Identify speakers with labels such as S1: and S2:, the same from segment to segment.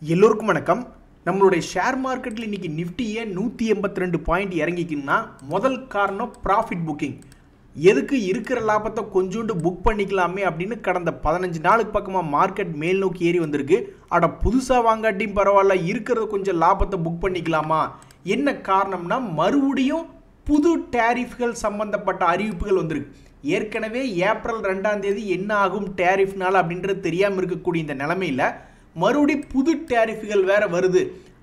S1: எல்லோருக்கும் வணக்கம். நம்மளுடைய ஷேர் மார்க்கெட்டில் இன்றைக்கி நிஃப்டியை 182 பாயிண்ட் இறங்கிக்குன்னா முதல் காரணம் ப்ராஃபிட் புக்கிங். எதுக்கு இருக்கிற லாபத்தை கொஞ்சோண்டு புக் பண்ணிக்கலாமே அப்படின்னு கடந்த 15 நாளுக்கு பக்கமாக மார்க்கெட் மேல் நோக்கி ஏறி வந்திருக்கு. புதுசாக வாங்காட்டியும் பரவாயில்ல, இருக்கிறத கொஞ்சம் லாபத்தை புக் பண்ணிக்கலாமா? என்ன காரணம்னா மறுபடியும் புது டேரிஃப்கள் சம்பந்தப்பட்ட அறிவிப்புகள் வந்திருக்கு. ஏற்கனவே ஏப்ரல் 2ஆம் தேதி என்ன ஆகும் டேரிஃப்னால அப்படின்றது தெரியாமல் இருக்கக்கூடிய இந்த நிலைமையில் மறுபடியும் புது டேரிஃப்கள் வேற வருது.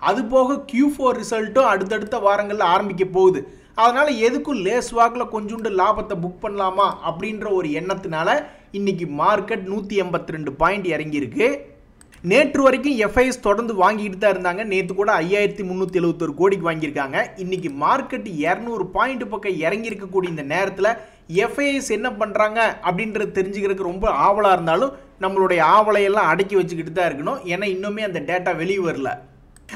S1: அது போக Q4 ரிசல்ட்டும் அடுத்தடுத்த வாரங்களில் ஆரம்பிக்க போகுது. அதனால் எதுக்கும் லேஸ் வாக்கில் கொஞ்சோண்டு லாபத்தை புக் பண்ணலாமா அப்படின்ற ஒரு எண்ணத்தினால இன்னைக்கு மார்க்கெட் 182 பாயிண்ட் இறங்கியிருக்கு. நேற்று வரைக்கும் FIS தொடர்ந்து வாங்கிட்டு தான் இருந்தாங்க. நேற்று கூட 5371 கோடிக்கு வாங்கியிருக்காங்க. இன்னைக்கு மார்க்கெட் 200 பாயிண்ட் பக்கம் இறங்கி இருக்கக்கூடிய இந்த நேரத்தில் FIS என்ன பண்ணுறாங்க அப்படின்றது தெரிஞ்சுக்கிறதுக்கு ரொம்ப ஆவலாக இருந்தாலும் நம்மளுடைய ஆவலையெல்லாம் அடக்கி வச்சுக்கிட்டு தான் இருக்கணும். ஏன்னா இன்னுமே அந்த டேட்டா வெளியே வரல.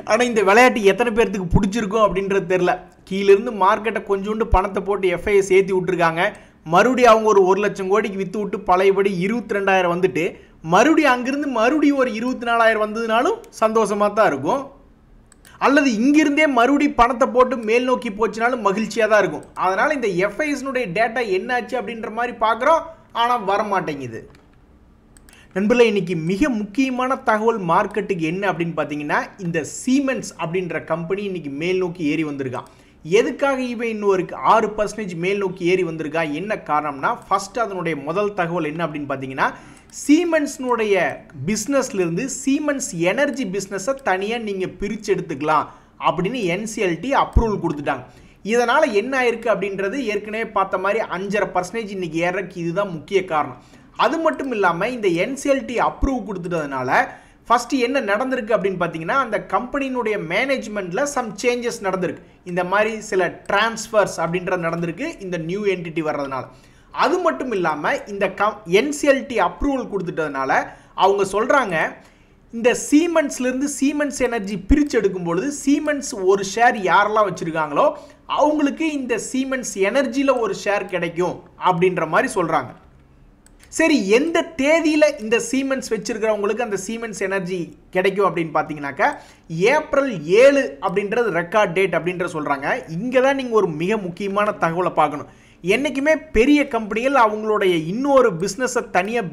S1: ஆனால் இந்த விளையாட்டு எத்தனை பேர்த்துக்கு பிடிச்சிருக்கும் அப்படின்றது தெரில. கீழேருந்து மார்க்கெட்டை கொஞ்சோண்டு பணத்தை போட்டு FIS ஏற்றி விட்டுருக்காங்க. மறுபடியும் அவங்க ஒரு 1 லட்சம் கோடிக்கு விற்று விட்டு பழையபடி 22,000 வந்துட்டு மறுபடியும் அங்கிருந்து மறுபடியும் ஒரு 24,000 வந்ததுனாலும் சந்தோஷமாக தான் இருக்கும். அல்லது இங்கிருந்தே மறுபடியும் பணத்தை போட்டு மேல் நோக்கி போச்சுனாலும் மகிழ்ச்சியாக தான் இருக்கும். அதனால் இந்த FISனுடைய டேட்டா என்னாச்சு அப்படின்ற மாதிரி பார்க்குறோம், ஆனால் வரமாட்டேங்குது. நண்பர்களே, இன்னைக்கு மிக முக்கியமான தகவல் மார்க்கெட்டுக்கு என்ன அப்படின்னு பார்த்தீங்கன்னா, இந்த சீமென்ஸ் அப்படின்ற கம்பெனி இன்னைக்கு மேல் நோக்கி ஏறி வந்திருக்கான். எதுக்காக இவன் இன்னும் ஒரு 6% மேல் நோக்கி ஏறி வந்திருக்கா? என்ன காரணம்னா, ஃபர்ஸ்ட் அதனுடைய முதல் தகவல் என்ன அப்படின்னு பார்த்தீங்கன்னா, சீமென்ஸ்னுடைய பிஸ்னஸ்லேருந்து சீமென்ஸ் எனர்ஜி பிஸ்னஸை தனியாக நீங்கள் பிரித்து எடுத்துக்கலாம் அப்படின்னு NCLT அப்ரூவல் கொடுத்துட்டாங்க. இதனால் என்ன ஆயிருக்கு அப்படின்றது ஏற்கனவே பார்த்த மாதிரி 5.5% இன்னைக்கு ஏறக்கு இதுதான் முக்கிய காரணம். அது மட்டும் இல்லாமல் இந்த NCLT அப்ரூவ் கொடுத்துட்டதுனால ஃபஸ்ட்டு என்ன நடந்திருக்கு அப்படின்னு பார்த்தீங்கன்னா, அந்த கம்பெனியினுடைய மேனேஜ்மெண்ட்டில் சம் சேஞ்சஸ் நடந்திருக்கு. இந்த மாதிரி சில டிரான்ஸ்ஃபர்ஸ் அப்படின்றது நடந்திருக்கு இந்த நியூ என்டிட்டி வர்றதுனால. அது மட்டும் இல்லாமல் இந்த NCLT அப்ரூவல் கொடுத்துட்டதுனால அவங்க சொல்கிறாங்க, இந்த சீமென்ஸ்லேருந்து சீமென்ஸ் எனர்ஜி பிரித்து எடுக்கும்பொழுது சீமென்ஸ் ஒரு ஷேர் யாரெல்லாம் வச்சுருக்காங்களோ அவங்களுக்கு இந்த சீமென்ஸ் எனர்ஜியில் ஒரு ஷேர் கிடைக்கும் அப்படின்ற மாதிரி சொல்கிறாங்க. சரி, எந்த தேதியில் இந்த சீமென்ஸ் வச்சிருக்கிறவங்களுக்கு அந்த சீமென்ஸ் எனர்ஜி கிடைக்கும் அப்படின்னு பார்த்தீங்கன்னாக்கா, ஏப்ரல் 7 அப்படின்றது ரெக்கார்ட் டேட் அப்படின்ற சொல்கிறாங்க. இங்கே தான் நீங்கள் ஒரு மிக முக்கியமான தகவலை பார்க்கணும். என்றைக்குமே பெரிய கம்பெனிகள் அவங்களுடைய இன்னொரு பிஸ்னஸை தனியாக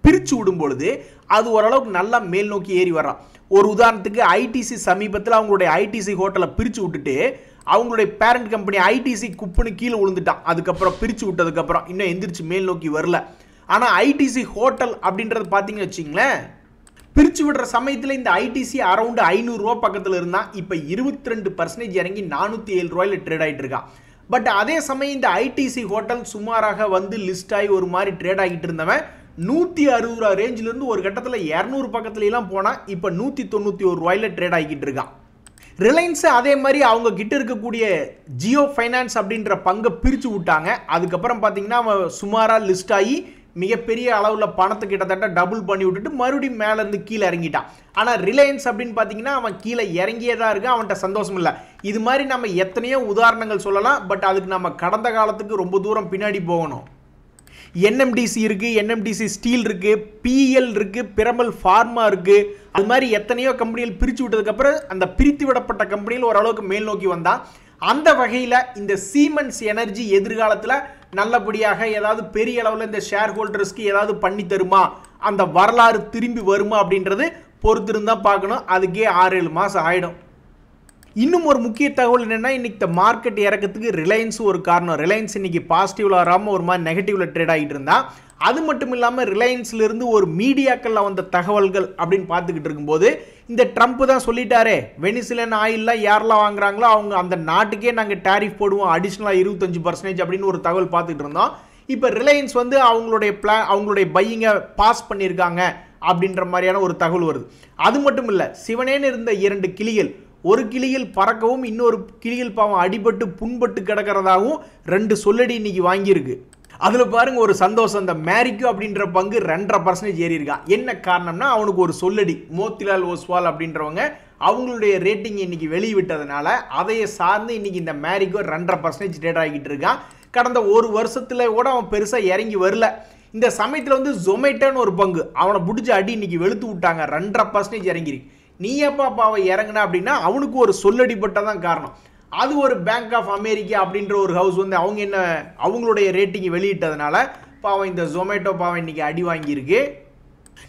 S1: பிரித்து விடும் பொழுது அது ஓரளவுக்கு நல்லா மேல் நோக்கி ஏறி வர்றான். ஒரு உதாரணத்துக்கு ITC சமீபத்தில் அவங்களுடைய ITC ஹோட்டலை பிரித்து விட்டுட்டு அவங்களுடைய பேரண்ட் கம்பெனி ITC குப்புன்னு கீழே விழுந்துட்டான். அதுக்கப்புறம் பிரித்து விட்டதுக்கப்புறம் இன்னும் எந்திரிச்சு மேல் நோக்கி வரல. ஆனால் ITC ஹோட்டல் அப்படின்றது பார்த்தீங்கன்னு வச்சிங்களேன், பிரித்து விடுற சமயத்தில் இந்த ITC அரௌண்டு 500 ரூபா பக்கத்தில் இருந்தால் இப்போ 22% இறங்கி 407 ரூபாயில் ட்ரேட் ஆகிட்டு இருக்கான். பட் அதே சமயம் இந்த ITC ஹோட்டல் சுமாராக வந்து லிஸ்ட் ஆகி ஒரு மாதிரி ட்ரேட் ஆகிட்டு இருந்தவன் 160 ரூபா ரேஞ்சிலேருந்து ஒரு கட்டத்தில் 200 பக்கத்துலலாம் போனால் இப்போ 191 ரூபாயில் ட்ரேட் ஆகிக்கிட்டு இருக்கான். ரிலையன்ஸு அதே மாதிரி அவங்க கிட்ட இருக்கக்கூடிய ஜியோ ஃபைனான்ஸ் அப்படின்ற பங்கை பிரித்து விட்டாங்க. அதுக்கப்புறம் பார்த்தீங்கன்னா அவன் சுமாராக லிஸ்ட் ஆகி மிகப்பெரிய அளவில் பணத்தை கிட்டத்தட்ட டபுள் பண்ணி விட்டுட்டு மறுபடியும் மேலேருந்து கீழே இறங்கிட்டான். ஆனால் ரிலையன்ஸ் அப்படின்னு பார்த்தீங்கன்னா அவன் கீழே இறங்கியே தான் இருக்கான், அவன்கிட்ட சந்தோஷம் இல்லை. இது மாதிரி நம்ம எத்தனையோ உதாரணங்கள் சொல்லலாம். பட் அதுக்கு நம்ம கடந்த காலத்துக்கு ரொம்ப தூரம் பின்னாடி போகணும். NMDC இருக்குது, NMDC ஸ்டீல் இருக்குது, PL இருக்குது, பிரமல் ஃபார்மா இருக்குது. அது மாதிரி எத்தனையோ கம்பெனிகள் பிரித்து விட்டதுக்கப்புறம் அந்த பிரித்து விடப்பட்ட கம்பெனிகள் ஓரளவுக்கு மேல் நோக்கி வந்தால், அந்த வகையில் இந்த சீமென்ஸ் எனர்ஜி எதிர்காலத்தில் நல்லபடியாக ஏதாவது பெரிய அளவில் இந்த ஷேர் ஹோல்டர்ஸ்க்கு ஏதாவது பண்ணி தருமா, அந்த வரலாறு திரும்பி வருமா அப்படின்றது பொறுத்திருந்தால் பார்க்கணும். அதுக்கே 6-7 மாதம் ஆகிடும். இன்னும் ஒரு முக்கிய தகவல் என்னென்னா, இன்றைக்கி இந்த மார்க்கெட் இறக்கிறதுக்கு ரிலையன்ஸும் ஒரு காரணம். ரிலையன்ஸ் இன்றைக்கி பாசிட்டிவில் வராமல் ஒரு மாதிரி நெகட்டிவில் ட்ரேட் ஆகிட்டு இருந்தா. அது மட்டும் இல்லாமல் ரிலையன்ஸ்லேருந்து ஒரு மீடியாக்களில் வந்த தகவல்கள் அப்படின்னு பார்த்துக்கிட்டு இருக்கும்போது, இந்த ட்ரம்ப் தான் சொல்லிட்டாரே, வெனிசுலன் ஆயிலெலாம் யாரெல்லாம் வாங்குறாங்களோ அவங்க அந்த நாட்டுக்கே நாங்கள் டேரிஃப் போடுவோம் அடிஷ்னலாக 25% அப்படின்னு ஒரு தகவல் பார்த்துக்கிட்டு இருந்தோம். இப்போ ரிலையன்ஸ் வந்து அவங்களுடைய பையிங்கை பாஸ் பண்ணியிருக்காங்க அப்படின்ற மாதிரியான ஒரு தகவல் வருது. அது மட்டும் இல்லை, சிவனேன்னு இருந்த 2 கிளிகள், ஒரு கிளியில் பறக்கவும் இன்னொரு கிளியில் பாவம் அடிபட்டு புண்பட்டு கிடக்கிறதாகவும் 2 சொல்லடி இன்னைக்கு வாங்கியிருக்கு. அதில் பாருங்க ஒரு சந்தோஷம், இந்த மேரிக்கோ அப்படின்ற பங்கு 2.5% ஏறி இருக்கான். என்ன காரணம்னா அவனுக்கு ஒரு சொல்லடி மோத்திலால் ஓஸ்வால் அப்படின்றவங்க அவங்களுடைய ரேட்டிங் இன்னைக்கு வெளியிட்டதுனால அதையை சார்ந்து இன்னைக்கு இந்த மேரிக்கோ 2.5% ட்ரேட் ஆகிட்டு இருக்கான். கடந்த ஒரு வருஷத்துல கூட அவன் பெருசாக இறங்கி வரல. இந்த சமயத்தில் வந்து ஜொமேட்டோன்னு ஒரு பங்கு அவனை பிடிச்ச அடி இன்னைக்கு வெளுத்து விட்டாங்க, 2.5% இறங்கிருக்கு. நீ ஏப்பா பாவை இறங்குனா அப்படின்னா அவனுக்கு ஒரு சொல்லடிப்பட்டதான் காரணம். அது ஒரு பேங்க் ஆஃப் அமெரிக்கா அப்படின்ற ஒரு ஹவுஸ் வந்து அவங்க என்ன அவங்களுடைய ரேட்டிங் வெளியிட்டதுனால பாவம் இந்த ஜொமேட்டோ பாவம் இன்னைக்கு அடி வாங்கியிருக்கு.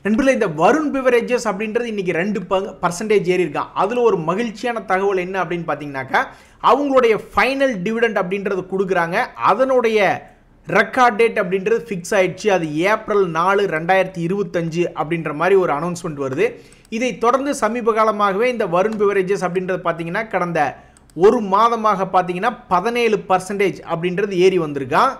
S1: நண்பர்களே, இந்த வருண் பிவரேஜஸ் அப்படின்றது இன்னைக்கு 2% ஏறி இருக்கான். அதில் ஒரு மகிழ்ச்சியான தகவல் என்ன அப்படின்னு பார்த்தீங்கன்னாக்கா, அவங்களுடைய ஃபைனல் டிவிடெண்ட் அப்படின்றது கொடுக்குறாங்க. அதனுடைய ரெக்கார்ட் டேட் அப்படின்றது ஃபிக்ஸ் ஆயிடுச்சு. அது ஏப்ரல் 4, 2025 அப்படின்ற மாதிரி ஒரு அனௌன்ஸ்மெண்ட் வருது. இதை தொடர்ந்து சமீப காலமாகவே இந்த வருண் பிவரேஜஸ் அப்படின்றது பார்த்தீங்கன்னா கடந்த ஒரு மாதமாக பார்த்தீங்கன்னா 17% அப்படின்றது ஏறி வந்திருக்கான்.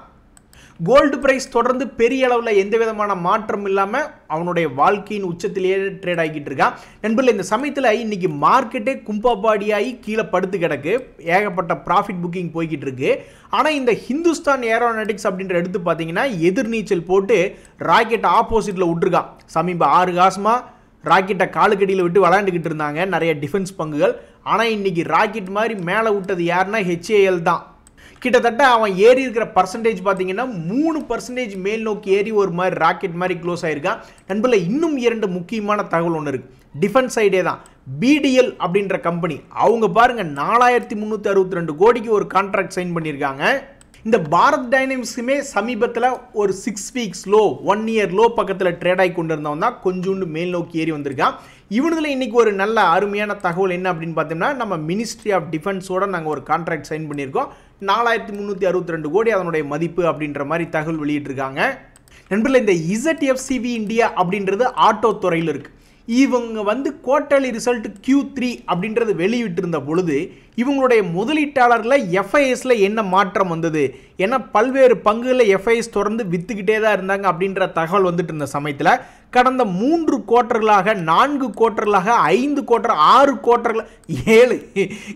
S1: கோல்டு பிரைஸ் தொடர்ந்து பெரிய அளவில் எந்த விதமான மாற்றம் இல்லாமல் அவனுடைய வாழ்க்கையின் உச்சத்திலேயே ட்ரேட் ஆகிட்டு இருக்கான். நண்பர்களே, இந்த சமயத்தில் இன்னைக்கு மார்க்கெட்டே கும்பாபாடியாகி கீழே படுத்து கிடக்கு. ஏகப்பட்ட ப்ராஃபிட் புக்கிங் போய்கிட்டு இருக்கு. ஆனால் இந்த ஹிந்துஸ்தான் ஏரோநாட்டிக்ஸ் அப்படின்ற எடுத்து பார்த்தீங்கன்னா எதிர்நீச்சல் போட்டு ராக்கெட் ஆப்போசிட்டில் விட்டுருக்கான். சமீப 6 காசமாக ராக்கெட்டை காலுக்கடியில் விட்டு விளையாண்டுக்கிட்டு இருந்தாங்க நிறைய டிஃபென்ஸ் பங்குகள். ஆனால் இன்னைக்கு ராக்கெட் மாதிரி மேலே விட்டது யாருன்னா HAL தான். கிட்டத்தட்ட அவன் ஏறி இருக்கிற பர்சன்டேஜ் பார்த்தீங்கன்னா 3% மேல் நோக்கி ஏறி ஒரு மாதிரி ராக்கெட் மாதிரி க்ளோஸ் ஆயிருக்கான். நண்பர்களே, இன்னும் 2 முக்கியமான தகவல் ஒன்று இருக்கு. டிஃபென்ஸ் சைடே தான் BDL அப்படின்ற கம்பெனி அவங்க பாருங்க 4362 கோடிக்கு ஒரு கான்ட்ராக்ட் சைன் பண்ணியிருக்காங்க. இந்த பாரத் டைனமிக்ஸுமே சமீபத்தில் ஒரு 6 வீக்ஸ் லோ 1 இயர் லோ பக்கத்தில் ட்ரேட் ஆகி கொண்டு இருந்தவன் தான் கொஞ்சோண்டு மேல் நோக்கி ஏறி வந்திருக்கான். இவனுதில் இன்னைக்கு ஒரு நல்ல அருமையான தகவல் என்ன அப்படின்னு பார்த்தோம்னா, நம்ம மினிஸ்ட்ரி ஆஃப் டிஃபென்ஸோட நாங்கள் ஒரு கான்ட்ராக்ட் சைன் பண்ணியிருக்கோம். 4362 கோடி அதனுடைய மதிப்பு அப்படின்ற மாதிரி தகவல் வெளியிட்டிருக்காங்க. நண்பர்களே, இந்த ZFCV இந்தியா அப்படின்றது ஆட்டோ துறையில் இருக்கு. இவங்க வந்து குவார்ட்டர்லி ரிசல்ட் Q3 அப்படின்றது வெளியிட்டிருந்த பொழுது இவங்களுடைய முதலீட்டாளர்களில் FISல என்ன மாற்றம் வந்தது, ஏன்னா பல்வேறு பங்குகளில் FIS தொடர்ந்து வித்துக்கிட்டே தான் இருந்தாங்க அப்படின்ற தகவல் வந்துட்டு இருந்த சமயத்தில் கடந்த 3 குவார்ட்டர்களாக 4 குவார்ட்டர்களாக 5 குவார்ட்டர் 6 குவார்ட்டர்கள் 7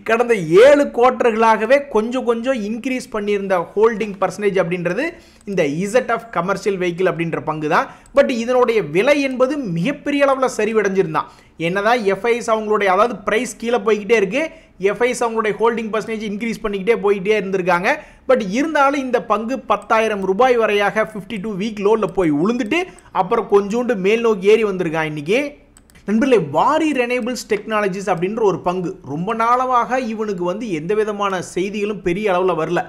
S1: கடந்த 7 குவார்ட்டர்களாகவே கொஞ்சம் இன்க்ரீஸ் பண்ணியிருந்த ஹோல்டிங் பர்சன்டேஜ் அப்படின்றது இந்த ZF கமர்ஷியல் வெஹிக்கிள் அப்படின்ற பங்கு தான். பட் இதனுடைய விலை என்பது மிகப்பெரிய அளவில் சரிவடைஞ்சிருந்தான். என்னதான் FIS அவங்களுடைய அதாவது பிரைஸ் கீழே போய்கிட்டே இருக்கு, FIS அவங்களுடைய ஹோல்டிங் பர்சன்டேஜ் இன்க்ரீஸ் பண்ணிக்கிட்டே போயிட்டே இருந்திருக்காங்க. பட் இருந்தாலும் இந்த பங்கு 10,000 ரூபாய் வரையாக 52 வீக் லோவில் போய் உளுந்துட்டு அப்புறம் கொஞ்சோண்டு மேல் நோக்கி ஏறி வந்திருக்கான் இன்னைக்கு. நண்பர்களே, வாரி ரெனேபிள்ஸ் டெக்னாலஜிஸ் அப்படின்ற ஒரு பங்கு ரொம்ப நாளாக இவனுக்கு வந்து எந்த விதமான செய்திகளும் பெரிய அளவில் வரல.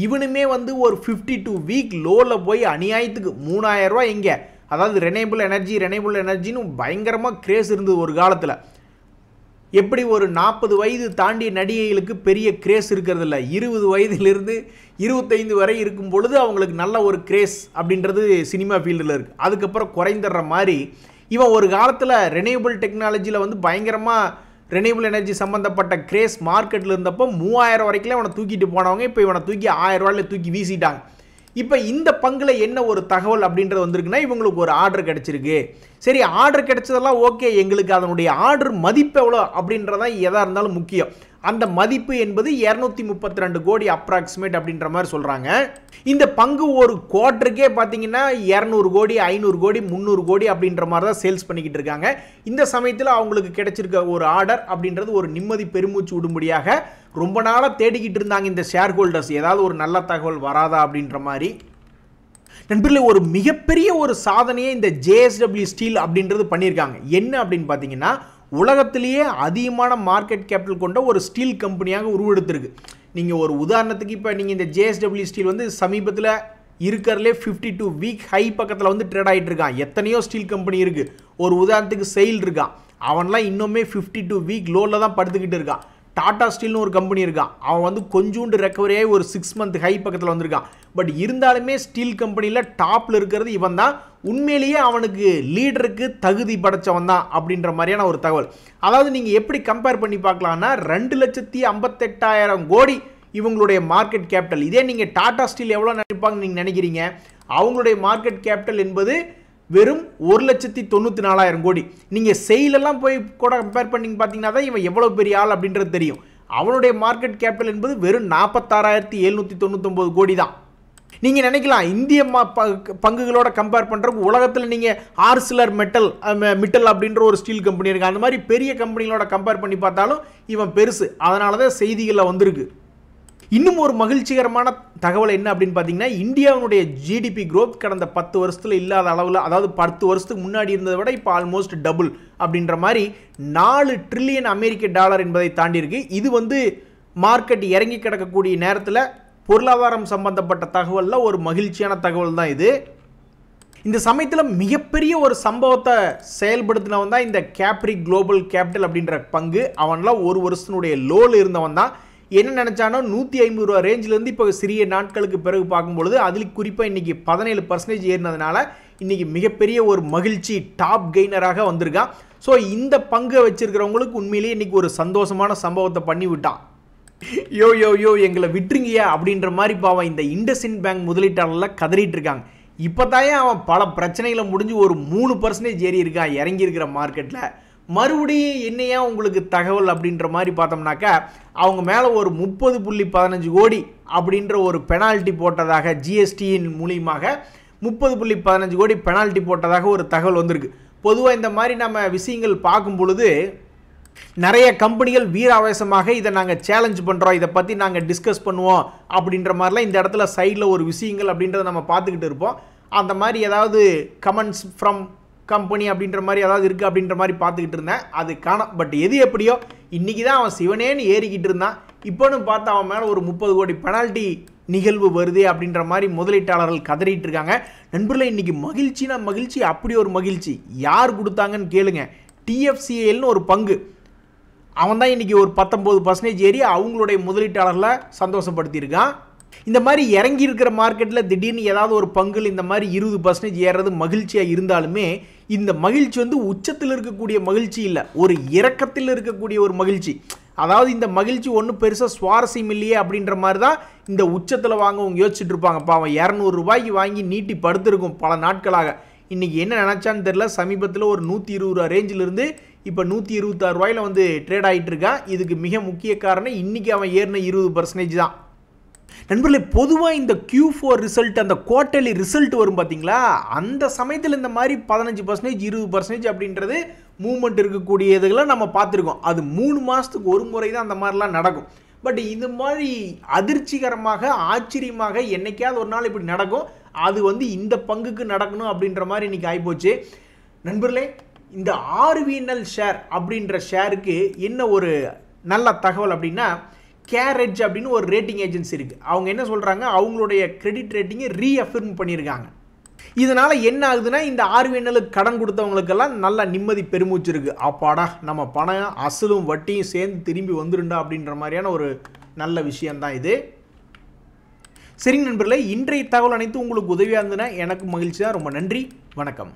S1: இவனுமே வந்து ஒரு 52 வீக் லோவில் போய் அநியாயத்துக்கு 3000 ரூபாய் எங்கே, அதாவது ரெனேபிள் எனர்ஜின்னு பயங்கரமாக கிரேஸ் இருந்தது ஒரு காலத்தில். எப்படி ஒரு 40 வயது தாண்டிய நடிகைகளுக்கு பெரிய கிரேஸ் இருக்கிறது இல்லை, 20 வயதிலிருந்து 25 வரை இருக்கும் பொழுது அவங்களுக்கு நல்ல ஒரு கிரேஸ் அப்படின்றது சினிமா ஃபீல்டில் இருக்குது. அதுக்கப்புறம் குறைந்துடுற மாதிரி இவன் ஒரு காலத்தில் ரெனியூபிள் டெக்னாலஜியில் வந்து பயங்கரமாக ரெனியூபிள் எனர்ஜி சம்மந்தப்பட்ட கிரேஸ் மார்க்கெட்டில் இருந்தப்போ 3000 வரைக்கும் இவனை தூக்கிட்டு போனவங்க இப்போ இவனை தூக்கி 1000 ரூபாயில் தூக்கி வீசிட்டாங்க. இப்போ இந்த பங்கில் என்ன ஒரு தகவல் அப்படின்றது வந்திருக்குன்னா, இவங்களுக்கு ஒரு ஆர்டர் கிடச்சிருக்கு. சரி, ஆர்டர் கிடைச்சதெல்லாம் ஓகே, எங்களுக்கு அதனுடைய ஆர்டர் மதிப்பு எவ்வளோ அப்படின்றதான் எதாக இருந்தாலும் முக்கியம். அந்த மதிப்பு என்பது 232 கோடி அப்ராக்சிமேட் அப்படின்ற மாதிரி சொல்கிறாங்க. இந்த பங்கு ஒரு குவார்ட்டருக்கே பார்த்தீங்கன்னா 200 கோடி 500 கோடி 300 கோடி அப்படின்ற மாதிரி தான் சேல்ஸ் பண்ணிக்கிட்டு இருக்காங்க. இந்த சமயத்தில் அவங்களுக்கு கிடைச்சிருக்க ஒரு ஆர்டர் அப்படின்றது ஒரு நிம்மதி பெருமூச்சு விடும்படியாக ரொம்ப நாளாக தேடிக்கிட்டு இருந்தாங்க இந்த ஷேர் ஹோல்டர்ஸ், ஏதாவது ஒரு நல்ல தகவல் வராதா அப்படின்ற மாதிரி. நண்பர்களே, ஒரு மிகப்பெரிய ஒரு சாதனையை இந்த JSW ஸ்டீல் அப்படின்றது பண்ணியிருக்காங்க. என்ன அப்படின்னு பார்த்தீங்கன்னா, உலகத்திலேயே அதிகமான மார்க்கெட் கேபிட்டல் கொண்ட ஒரு ஸ்டீல் கம்பெனியாக உருவெடுத்திருக்கு. நீங்கள் ஒரு உதாரணத்துக்கு இப்போ நீங்கள் இந்த JSW ஸ்டீல் வந்து சமீபத்தில் இருக்கிறதுலே 52 வீக் ஹை பக்கத்தில் வந்து ட்ரேட் ஆகிட்டு இருக்கான். எத்தனையோ ஸ்டீல் கம்பெனி இருக்குது. ஒரு உதாரணத்துக்கு செயில் இருக்கான், அவன்லாம் இன்னுமே 52 வீக் லோவில் தான் படுத்துக்கிட்டு இருக்கான். டாடா ஸ்டீல்னு ஒரு கம்பெனி இருக்கான், அவன் வந்து கொஞ்சோண்டு ரெக்கவரியாகி ஒரு 6 மந்த் ஹை பக்கத்தில் வந்திருக்கான். பட் இருந்தாலுமே ஸ்டீல் கம்பெனியில் டாப்பில் இருக்கிறது இவன் தான். உண்மையிலேயே அவனுக்கு லீடருக்கு தகுதி படைச்சவன் தான் அப்படின்ற மாதிரியான ஒரு தகவல். அதாவது நீங்கள் எப்படி கம்பேர் பண்ணி பார்க்கலாம்னா, 2,58,000 கோடி இவங்களுடைய மார்க்கெட் கேபிட்டல். இதே நீங்கள் டாடா ஸ்டீல் எவ்வளோ நினைப்பாங்கன்னு நீங்கள் நினைக்கிறீங்க? அவங்களுடைய மார்க்கெட் கேபிட்டல் என்பது வெறும் 1,94,000 கோடி. நீங்கள் செயலெல்லாம் போய் கூட கம்பேர் பண்ணி பார்த்தீங்கன்னா தான் இவன் எவ்வளோ பெரிய ஆள் அப்படின்றது தெரியும். அவனுடைய மார்க்கெட் கேபிட்டல் என்பது வெறும் 46,799 கோடி தான். நீங்கள் நினைக்கலாம் இந்திய பங்குகளோட கம்பேர் பண்ணுறதுக்கு உலகத்தில் நீங்கள் ஆர்சிலர் மிட்டல் அப்படின்ற ஒரு ஸ்டீல் கம்பெனி இருக்குது, அந்த மாதிரி பெரிய கம்பெனிகளோட கம்பேர் பண்ணி பார்த்தாலும் இவன் பெருசு. அதனால தான் செய்திகளில் வந்திருக்கு. இன்னும் ஒரு மகிழ்ச்சிகரமான தகவல் என்ன அப்படின்னு பார்த்தீங்கன்னா, இந்தியாவுடைய ஜிடிபி growth கடந்த 10 வருஷத்தில் இல்லாத அளவில், அதாவது 10 வருஷத்துக்கு முன்னாடி இருந்ததை விட இப்போ ஆல்மோஸ்ட் டபுள் அப்படின்ற மாதிரி $4 ட்ரில்லியன் அமெரிக்க டாலர் என்பதை தாண்டி இருக்கு. இது வந்து மார்க்கெட் இறங்கி கிடக்கக்கூடிய நேரத்தில் பொருளாதாரம் சம்பந்தப்பட்ட தகவலில் ஒரு மகிழ்ச்சியான தகவல் தான் இது. இந்த சமயத்தில் மிகப்பெரிய ஒரு சம்பவத்தை செயல்படுத்தினவன் தான் இந்த கேப்ரி குளோபல் கேபிட்டல் அப்படின்ற பங்கு. அவன்லாம் ஒரு வருஷத்தினுடைய லோவில் இருந்தவன் தான். என்ன நினச்சானோ $150 ரேஞ்சிலேருந்து இப்போ சிறிய நாட்களுக்கு பிறகு பார்க்கும்பொழுது அதில் குறிப்பாக இன்றைக்கி 17% ஏறினதுனால இன்றைக்கி மிகப்பெரிய ஒரு மகிழ்ச்சி டாப் கெய்னராக வந்திருக்கான். ஸோ இந்த பங்கை வச்சிருக்கிறவங்களுக்கு உண்மையிலேயே இன்றைக்கி ஒரு சந்தோஷமான சம்பவத்தை பண்ணி விட்டான். யோ எங்களை விட்டுருங்கயா அப்படின்ற மாதிரி பாவம் இந்த இண்டஸ்இண்ட் பேங்க் முதலீட்டாளர்லாம் கதறிட்டு இருக்காங்க. இப்போ தாயே அவன் பல பிரச்சனைகளை முடிஞ்சு ஒரு 3% ஏறி இருக்கான் இறங்கி இருக்கிற மார்க்கெட்டில். மறுபடியும் என்னையா உங்களுக்கு தகவல் அப்படின்ற மாதிரி பார்த்தோம்னாக்கா, அவங்க மேலே ஒரு 30.15 கோடி அப்படின்ற ஒரு பெனால்ட்டி போட்டதாக ஜிஎஸ்டியின் மூலியமாக 30.15 கோடி பெனால்ட்டி போட்டதாக ஒரு தகவல் வந்திருக்கு. பொதுவாக இந்த மாதிரி நம்ம விஷயங்கள் பார்க்கும் பொழுது நிறைய கம்பெனிகள் வீராவேசமாக இதை நாங்கள் சேலஞ்ச் பண்ணுறோம், இதை பற்றி நாங்கள் டிஸ்கஸ் பண்ணுவோம் அப்படின்ற மாதிரிலாம் இந்த இடத்துல சைடில் ஒரு விஷயங்கள் அப்படின்றத நம்ம பார்த்துக்கிட்டு இருப்போம். அந்த மாதிரி ஏதாவது கமெண்ட்ஸ் ஃப்ரம் கம்பெனி அப்படின்ற மாதிரி ஏதாவது இருக்குது அப்படின்ற மாதிரி பார்த்துக்கிட்டு இருந்தேன். அது காணோம். பட் எது எப்படியோ இன்றைக்கி தான் அவன் சிவனேன்னு ஏறிக்கிட்டு இருந்தான். இப்போன்னு பார்த்து அவன் மேலே ஒரு 30 கோடி பெனால்ட்டி நிகழ்வு வருது அப்படின்ற மாதிரி முதலீட்டாளர்கள் கதறிட்டு இருக்காங்க. நண்பர்களே, இன்றைக்கி மகிழ்ச்சினா மகிழ்ச்சி, அப்படி ஒரு மகிழ்ச்சி. யார் கொடுத்தாங்கன்னு கேளுங்க. டிஎஃப்சிஎல்னு ஒரு பங்கு, அவன் தான் இன்றைக்கி ஒரு 19% ஏறி அவங்களுடைய முதலீட்டாளர்களை சந்தோஷப்படுத்தியிருக்கான். இந்த மாதிரி இறங்கி இருக்கிற மார்க்கெட்டில் திடீர்னு ஏதாவது ஒரு பங்குல இந்த மாதிரி 20% ஏறது மகிழ்ச்சியாக இருந்தாலுமே, இந்த மகிழ்ச்சி வந்து உச்சத்தில் இருக்கக்கூடிய மகிழ்ச்சி இல்லை, ஒரு இறக்கத்தில் இருக்கக்கூடிய ஒரு மகிழ்ச்சி. அதாவது இந்த மகிழ்ச்சி ஒன்றும் பெருசாக சுவாரஸ்யம் இல்லையே அப்படின்ற மாதிரி தான் இந்த உச்சத்தில் வாங்கவங்க யோசிச்சுட்டு இருப்பாங்கப்பா. அவன் $200 வாங்கி நீட்டி படுத்திருக்கும் பல நாட்களாக. இன்றைக்கி என்ன நினச்சான்னு தெரில. சமீபத்தில் ஒரு 120 ரேஞ்சிலிருந்து இப்போ 126 வந்து ட்ரேட் ஆகிட்டு இருக்கான். இதுக்கு மிக முக்கிய காரணம் இன்றைக்கி அவன் ஏறின 20% தான். நண்பர்களே, பொதுவாக இந்த Q4 ரிசல்ட், அந்த குவார்ட்டர்லி ரிசல்ட் வரும் பார்த்தீங்களா, அந்த சமயத்தில் இந்த மாதிரி 15% 20% அப்படின்றது மூவ்மெண்ட் இருக்கக்கூடியதுகளை நம்ம பார்த்துருக்கோம். அது 3 மாதத்துக்கு ஒரு முறை தான் அந்த மாதிரிலாம் நடக்கும். பட் இந்த மாதிரி அதிர்ச்சிகரமாக ஆச்சரியமாக என்னைக்காவது ஒரு நாள் இப்படி நடக்கும். அது வந்து இந்த பங்குக்கு நடக்கணும் அப்படின்ற மாதிரி இன்றைக்கி ஆகிப்போச்சு. நண்பர்களே, இந்த ஆர்விஎன்எல் ஷேர் அப்படின்ற ஷேருக்கு என்ன ஒரு நல்ல தகவல் அப்படின்னா, கேரெட்ஜ் அப்படின்னு ஒரு ரேட்டிங் ஏஜென்சி இருக்குது. அவங்க என்ன சொல்கிறாங்க, அவங்களுடைய கிரெடிட் ரேட்டிங்கை ரீஅஃபர்ம் பண்ணியிருக்காங்க. இதனால் என்ன ஆகுதுன்னா, இந்த ஆர்விஎன்எலுக்கு கடன் கொடுத்தவங்களுக்கெல்லாம் நல்ல நிம்மதி பெருமூச்சு இருக்குது. அப்பாடா, நம்ம பணம் அசலும் வட்டியும் சேர்ந்து திரும்பி வந்துருண்டா அப்படின்ற மாதிரியான ஒரு நல்ல விஷயந்தான் இது. சரிங்க நண்பர்களே, இன்றைய தகவல் அனைத்து உங்களுக்கு உதவியாக இருந்ததுன்னா எனக்கு மகிழ்ச்சி தான். ரொம்ப நன்றி, வணக்கம்.